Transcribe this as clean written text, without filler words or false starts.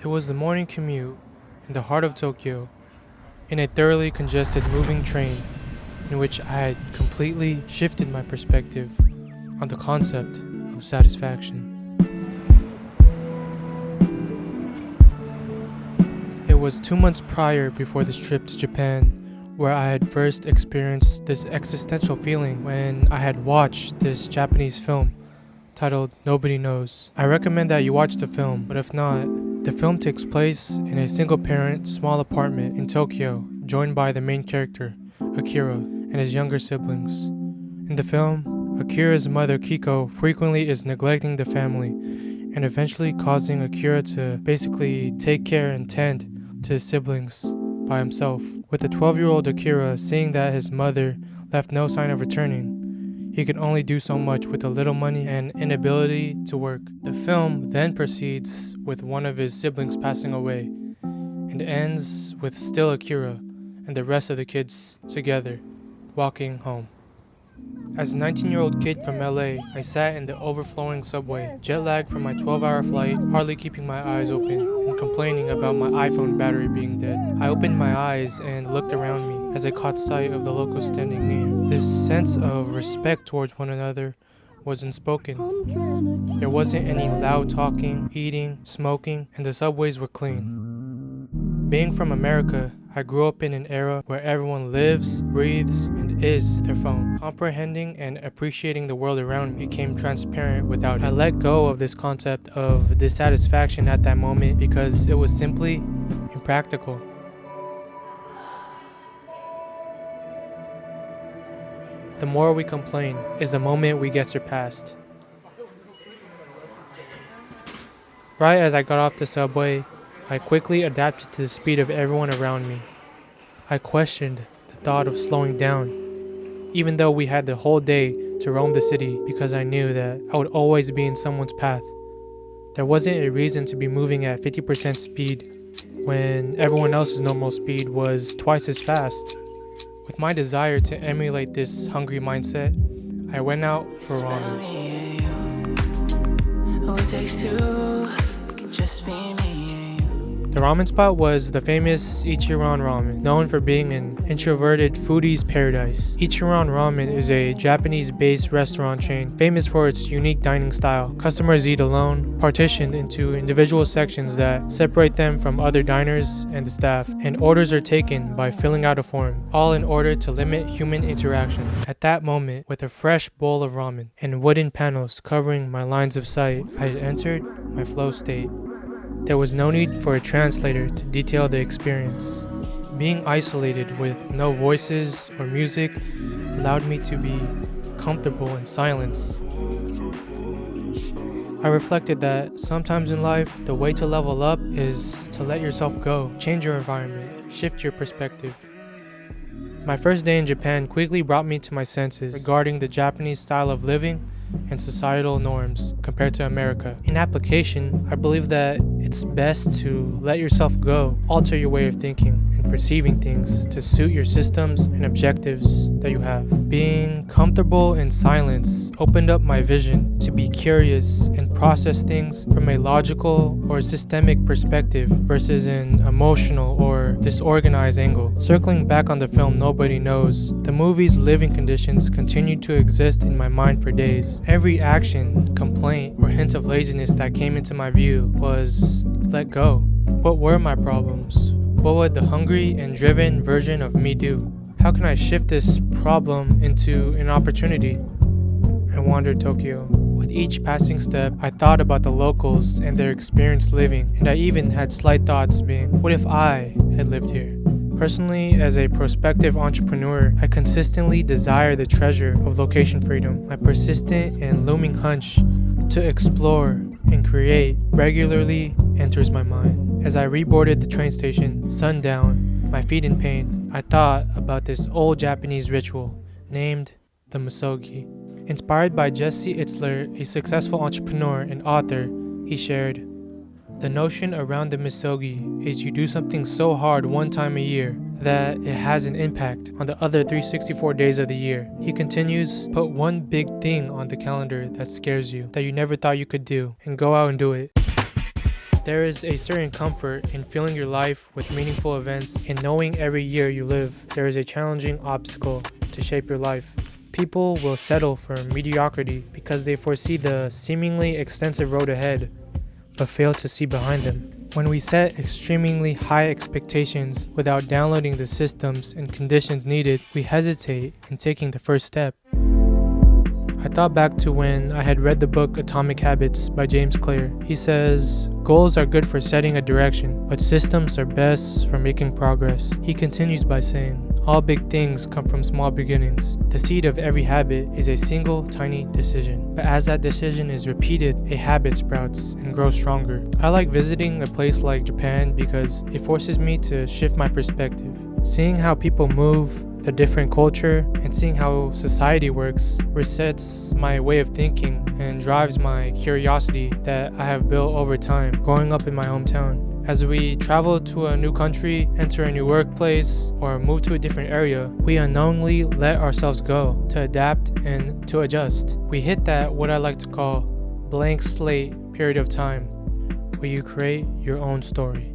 It was the morning commute in the heart of Tokyo, in a thoroughly congested moving train in which I had completely shifted my perspective on the concept of satisfaction. It was 2 months prior before this trip to Japan where I had first experienced this existential feeling when I had watched this Japanese film titled Nobody Knows. I recommend that you watch the film, but if not, the film takes place in a single-parent small apartment in Tokyo, joined by the main character, Akira, and his younger siblings. In the film, Akira's mother Kiko frequently is neglecting the family and eventually causing Akira to basically take care and tend to his siblings by himself. With the 12-year-old Akira seeing that his mother left no sign of returning, he could only do so much with the little money and inability to work. The film then proceeds with one of his siblings passing away and ends with still Akira and the rest of the kids together, walking home. As a 19-year-old kid from LA, I sat in the overflowing subway, jet lagged from my 12-hour flight, hardly keeping my eyes open, and complaining about my iPhone battery being dead. I opened my eyes and looked around me as I caught sight of the locals standing near. This sense of respect towards one another was unspoken. There wasn't any loud talking, eating, smoking, and the subways were clean. Being from America, I grew up in an era where everyone lives, breathes, and is their phone. Comprehending and appreciating the world around me became transparent without it. I let go of this concept of dissatisfaction at that moment because it was simply impractical. The more we complain is the moment we get surpassed. Right as I got off the subway, I quickly adapted to the speed of everyone around me. I questioned the thought of slowing down, even though we had the whole day to roam the city because I knew that I would always be in someone's path. There wasn't a reason to be moving at 50% speed when everyone else's normal speed was twice as fast. With my desire to emulate this hungry mindset, I went out for ramen. The ramen spot was the famous Ichiran Ramen, known for being an introverted foodie's paradise. Ichiran Ramen is a Japanese-based restaurant chain famous for its unique dining style. Customers eat alone, partitioned into individual sections that separate them from other diners and the staff, and orders are taken by filling out a form, all in order to limit human interaction. At that moment, with a fresh bowl of ramen and wooden panels covering my lines of sight, I had entered my flow state. There was no need for a translator to detail the experience. Being isolated with no voices or music allowed me to be comfortable in silence. I reflected that sometimes in life, the way to level up is to let yourself go, change your environment, shift your perspective. My first day in Japan quickly brought me to my senses regarding the Japanese style of living and societal norms compared to America. In application, I believe that it's best to let yourself go, alter your way of thinking and perceiving things to suit your systems and objectives that you have. Being comfortable in silence opened up my vision to be curious and process things from a logical or systemic perspective versus an emotional or disorganized angle. Circling back on the film Nobody Knows, the movie's living conditions continued to exist in my mind for days. Every action, complaint, or hint of laziness that came into my view was let go. What were my problems? What would the hungry and driven version of me do? How can I shift this problem into an opportunity? I wandered Tokyo. With each passing step, I thought about the locals and their experience living, and I even had slight thoughts being, what if I had lived here? Personally, as a prospective entrepreneur, I consistently desire the treasure of location freedom. My persistent and looming hunch to explore and create regularly enters my mind. As I reboarded the train station, sundown, my feet in pain, I thought about this old Japanese ritual named the misogi. Inspired by Jesse Itzler, a successful entrepreneur and author, he shared, the notion around the misogi is you do something so hard one time a year that it has an impact on the other 364 days of the year. He continues, put one big thing on the calendar that scares you, that you never thought you could do, and go out and do it. There is a certain comfort in filling your life with meaningful events and knowing every year you live there is a challenging obstacle to shape your life. People will settle for mediocrity because they foresee the seemingly extensive road ahead, but fail to see behind them. When we set extremely high expectations without downloading the systems and conditions needed, we hesitate in taking the first step. I thought back to when I had read the book Atomic Habits by James Clear. He says, goals are good for setting a direction, but systems are best for making progress. He continues by saying, all big things come from small beginnings. The seed of every habit is a single tiny decision. But as that decision is repeated, a habit sprouts and grows stronger. I like visiting a place like Japan because it forces me to shift my perspective. Seeing how people move, the different culture, and seeing how society works resets my way of thinking and drives my curiosity that I have built over time growing up in my hometown. As we travel to a new country, enter a new workplace, or move to a different area, we unknowingly let ourselves go to adapt and to adjust. We hit that what I like to call blank slate period of time where you create your own story.